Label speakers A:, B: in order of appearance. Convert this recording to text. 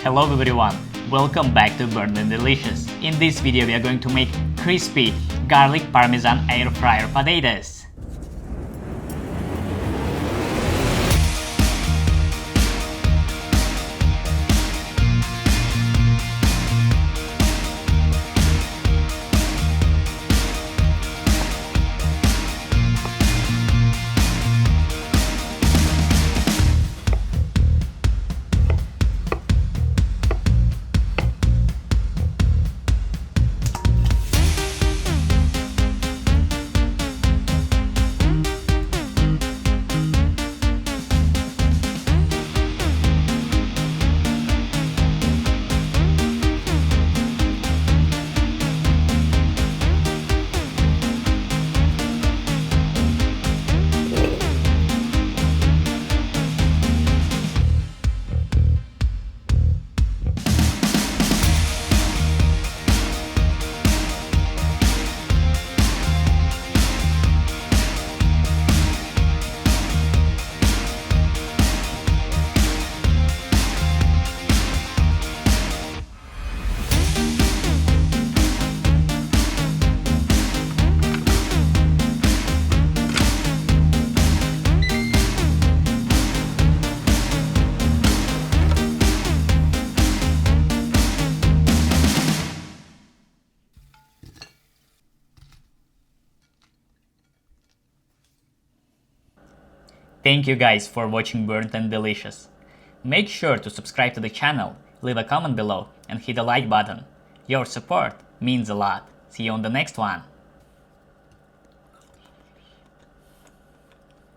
A: Hello everyone, welcome back to Burnt and Delicious. In this video we are going to make crispy garlic parmesan air fryer potatoes. Thank you guys for watching Burnt and Delicious. Make sure to subscribe to the channel, leave a comment below and hit the like button. Your support means a lot. See you on the next one.